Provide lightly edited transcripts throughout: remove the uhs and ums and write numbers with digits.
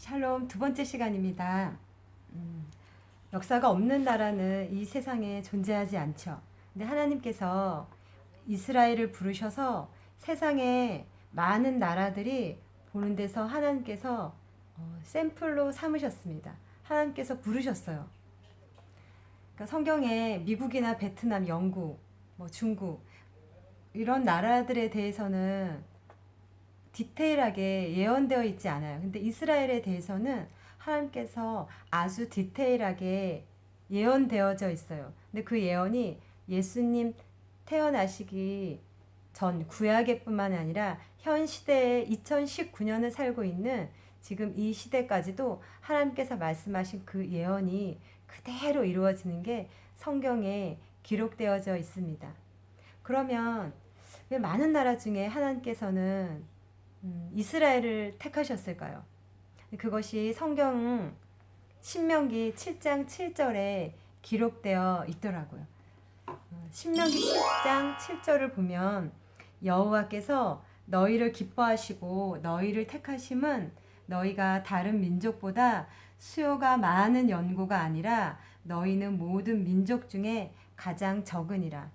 샬롬 두 번째 시간입니다. 역사가 없는 나라는 이 세상에 존재하지 않죠. 근데 하나님께서 이스라엘을 부르셔서 세상에 많은 나라들이 보는 데서 하나님께서 샘플로 삼으셨습니다. 하나님께서 부르셨어요. 그러니까 성경에 미국이나 베트남, 영국, 중국 이런 나라들에 대해서는 디테일하게 예언되어 있지 않아요. 근데 이스라엘에 대해서는 하나님께서 아주 디테일하게 예언되어져 있어요. 근데 그 예언이 예수님 태어나시기 전 구약에뿐만 아니라 현 시대에 2019년을 살고 있는 지금 이 시대까지도 하나님께서 말씀하신 그 예언이 그대로 이루어지는 게 성경에 기록되어져 있습니다. 그러면 왜 많은 나라 중에 하나님께서는 이스라엘을 택하셨을까요? 그것이 성경 신명기 7장 7절에 기록되어 있더라고요. 신명기 7장 7절을 보면 여호와께서 너희를 기뻐하시고 너희를 택하심은 너희가 다른 민족보다 수요가 많은 연고가 아니라 너희는 모든 민족 중에 가장 적으니라.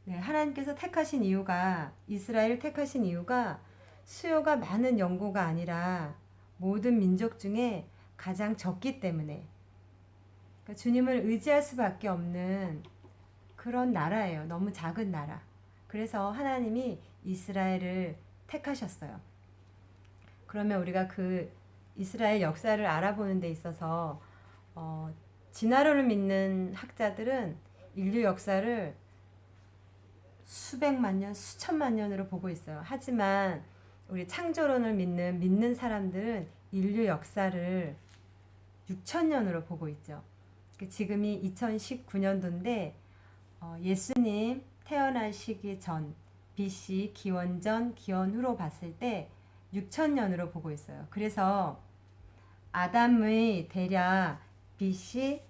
네, 하나님께서 택하신 이유가 이스라엘을 택하신 이유가 수요가 많은 연고가 아니라 모든 민족 중에 가장 적기 때문에 그러니까 주님을 의지할 수밖에 없는 그런 나라예요. 너무 작은 나라. 그래서 하나님이 이스라엘을 택하셨어요. 그러면 우리가 그 이스라엘 역사를 알아보는 데 있어서 진화론을 믿는 학자들은 인류 역사를 수백만 년, 수천만 년으로 보고 있어요. 하지만 우리 창조론을 믿는 사람들은 인류 역사를 6천년으로 보고 있죠. 지금이 2019년도인데 예수님 태어나시기 전 BC 기원전 기원후로 봤을 때 6천년으로 보고 있어요. 그래서 아담의 대략 BC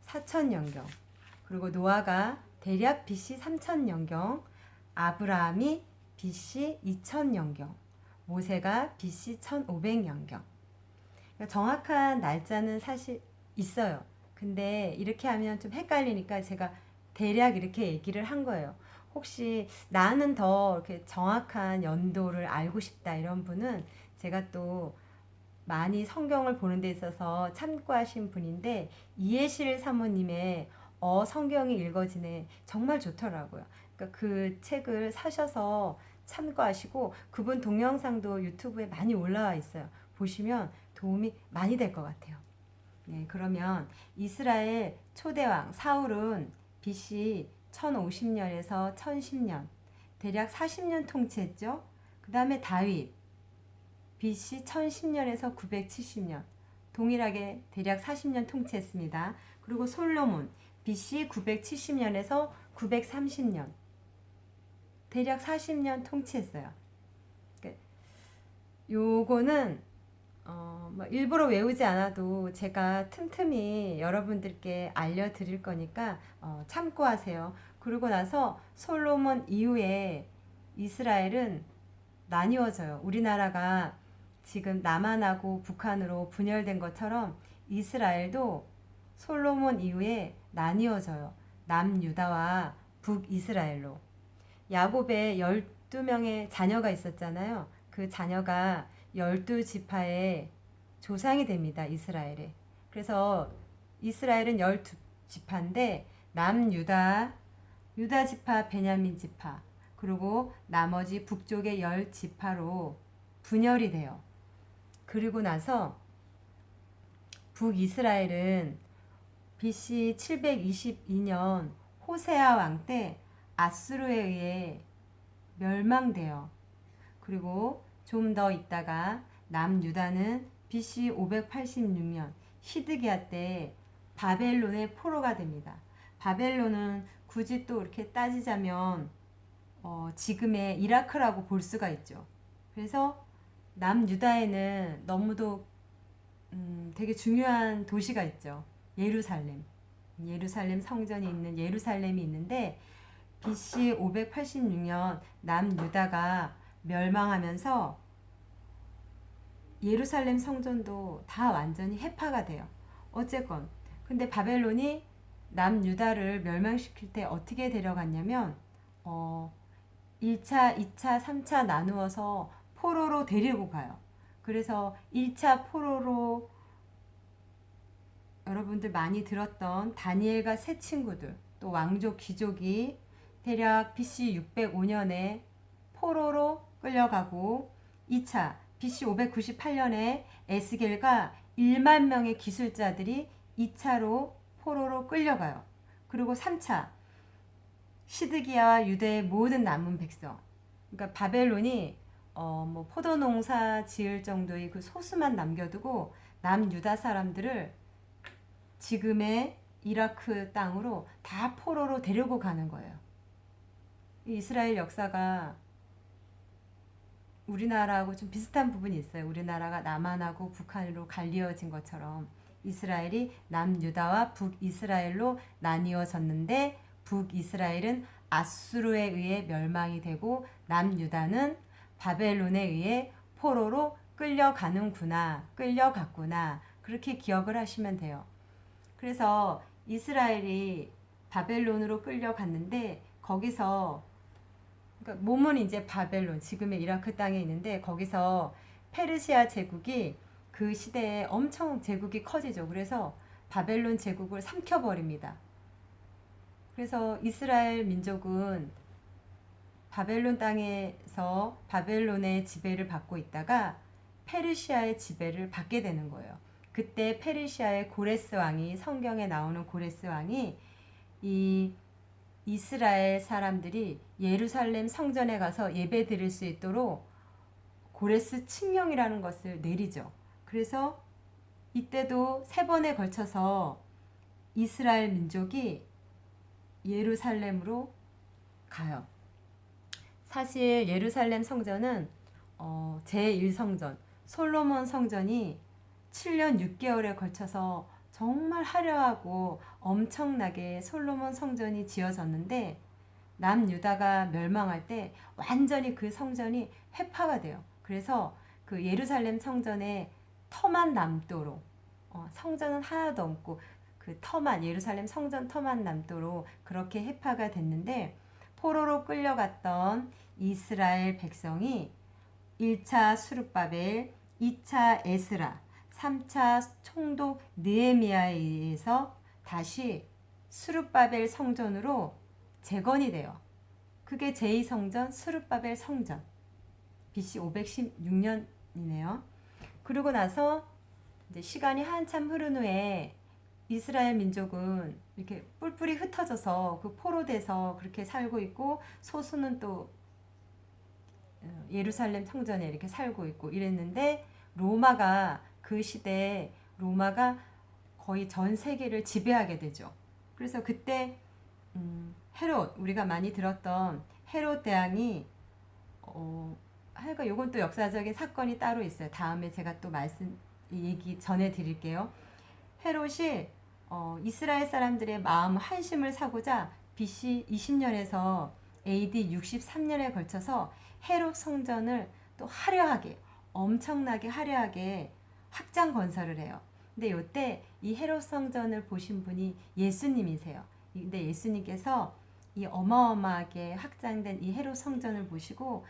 4천년경 그리고 노아가 대략 BC 3천년경 아브라함이 BC 2000년경 모세가 BC 1500년경 그러니까 정확한 날짜는 사실 있어요. 근데 이렇게 하면 좀 헷갈리니까 제가 대략 이렇게 얘기를 한 거예요. 혹시 나는 더 이렇게 정확한 연도를 알고 싶다 이런 분은 제가 또 많이 성경을 보는 데 있어서 참고하신 분인데 이해실 사모님의 성경이 읽어지네 정말 좋더라고요. 그러니까 그 책을 사셔서 참고하시고 그분 동영상도 유튜브에 많이 올라와 있어요. 보시면 도움이 많이 될 것 같아요. 네, 그러면 이스라엘 초대왕 사울은 BC 1050년에서 1010년 대략 40년 통치했죠. 그 다음에 다윗 BC 1010년에서 970년 동일하게 대략 40년 통치했습니다. 그리고 솔로몬 BC 970년에서 930년 대략 40년 통치했어요. 요거는 일부러 외우지 않아도 제가 틈틈이 여러분들께 알려드릴 거니까 참고하세요. 그러고 나서 솔로몬 이후에 이스라엘은 나뉘어져요. 우리나라가 지금 남한하고 북한으로 분열된 것처럼 이스라엘도 솔로몬 이후에 나뉘어져요. 남유다와 북이스라엘로. 야곱의 12명의 자녀가 있었잖아요. 그 자녀가 12지파의 조상이 됩니다. 이스라엘에. 그래서 이스라엘은 12지파인데 남유다, 유다지파, 베냐민지파 그리고 나머지 북쪽의 10지파로 분열이 돼요. 그리고 나서 북이스라엘은 BC 722년 호세아 왕 때 아수르에 의해 멸망돼요. 그리고 좀 더 있다가 남유다는 BC 586년 시드기야 때 바벨론의 포로가 됩니다. 바벨론은 굳이 또 이렇게 따지자면 지금의 이라크라고 볼 수가 있죠. 그래서 남유다에는 너무도 되게 중요한 도시가 있죠. 예루살렘. 예루살렘 성전이 있는 예루살렘이 있는데 BC 586년 남유다가 멸망하면서 예루살렘 성전도 다 완전히 해파가 돼요. 어쨌건 근데 바벨론이 남유다를 멸망시킬 때 어떻게 데려갔냐면 1차, 2차, 3차 나누어서 포로로 데리고 가요. 그래서 1차 포로로 여러분들 많이 들었던 다니엘과 세 친구들, 또 왕족 귀족이 대략 BC 605년에 포로로 끌려가고, 2차 BC 598년에 에스겔과 1만 명의 기술자들이 2차로 포로로 끌려가요. 그리고 3차 시드기야와 유대의 모든 남은 백성, 그러니까 바벨론이 뭐 포도 농사 지을 정도의 그 소수만 남겨두고 남유다 사람들을 지금의 이라크 땅으로 다 포로로 데리고 가는 거예요. 이스라엘 역사가 우리나라하고 좀 비슷한 부분이 있어요. 우리나라가 남한하고 북한으로 갈리어진 것처럼 이스라엘이 남유다와 북이스라엘로 나뉘어졌는데, 북이스라엘은 아수르에 의해 멸망이 되고 남유다는 바벨론에 의해 포로로 끌려가는구나, 끌려갔구나, 그렇게 기억을 하시면 돼요. 그래서 이스라엘이 바벨론으로 끌려갔는데, 거기서 그러니까 몸은 이제 바벨론, 지금의 이라크 땅에 있는데, 거기서 페르시아 제국이 그 시대에 엄청 제국이 커지죠. 그래서 바벨론 제국을 삼켜버립니다. 그래서 이스라엘 민족은 바벨론 땅에서 바벨론의 지배를 받고 있다가 페르시아의 지배를 받게 되는 거예요. 그때 페르시아의 고레스 왕이, 성경에 나오는 고레스 왕이 이 이스라엘 사람들이 예루살렘 성전에 가서 예배 드릴 수 있도록 고레스 칙령이라는 것을 내리죠. 그래서 이때도 3번에 걸쳐서 이스라엘 민족이 예루살렘으로 가요. 사실 예루살렘 성전은 제1성전 솔로몬 성전이 7년 6개월에 걸쳐서 정말 화려하고 엄청나게 솔로몬 성전이 지어졌는데, 남유다가 멸망할 때 완전히 그 성전이 회파가 돼요. 그래서 그 예루살렘 성전에 터만 남도록, 성전은 하나도 없고 그 터만, 예루살렘 성전 터만 남도록 그렇게 해파가 됐는데, 포로로 끌려갔던 이스라엘 백성이 1차 수룹바벨, 2차 에스라, 3차 총독 느헤미야에 의해서 다시 수룹바벨 성전으로 재건이 돼요. 그게 제2성전 수룹바벨 성전, BC 516년이네요. 그리고 나서 이제 시간이 한참 흐른 후에 이스라엘 민족은 이렇게 뿔뿔이 흩어져서 그 포로돼서 그렇게 살고 있고, 소수는 또 예루살렘 성전에 이렇게 살고 있고 이랬는데, 로마가 그 시대에 로마가 거의 전 세계를 지배하게 되죠. 그래서 그때 헤롯, 우리가 많이 들었던 헤롯 대왕이 하여간 요건 또 역사적인 사건이 따로 있어요. 다음에 제가 또 얘기 전해드릴게요. 헤롯이 이스라엘 사람들의 마음 한심을 사고자 BC 20년에서 AD 63년에 걸쳐서 헤롯 성전을 또 화려하게, 엄청나게 화려하게 확장 건설을 해요. 근데 이때 이 헤롯 성전을 보신 분이 예수님이세요. 근데 예수님께서 이 어마어마하게 확장된 이 헤롯 성전을 보시고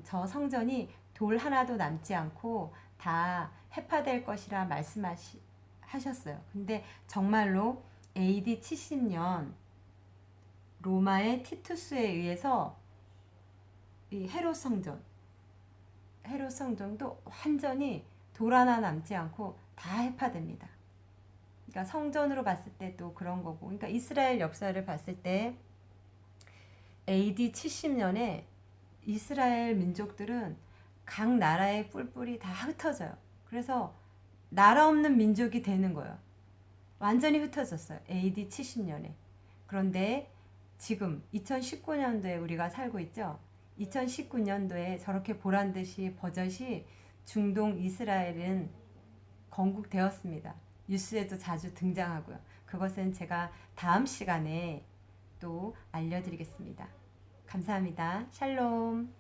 저 성전이 돌 하나도 남지 않고 다 해파될 것이라 말씀하셨어요. 근데 정말로 AD 70년 로마의 티투스에 의해서 이 헤롯 성전도 완전히 돌 하나 남지 않고 다 해파됩니다. 그러니까 성전으로 봤을 때 또 그런 거고, 그러니까 이스라엘 역사를 봤을 때 AD 70년에 이스라엘 민족들은 각 나라의 뿔뿔이 다 흩어져요. 그래서 나라 없는 민족이 되는 거예요. 완전히 흩어졌어요. AD 70년에. 그런데 지금 2019년도에 우리가 살고 있죠. 2019년도에 저렇게 보란듯이 버젓이 중동 이스라엘은 건국되었습니다. 뉴스에도 자주 등장하고요. 그것은 제가 다음 시간에 또 알려드리겠습니다. 감사합니다. 샬롬.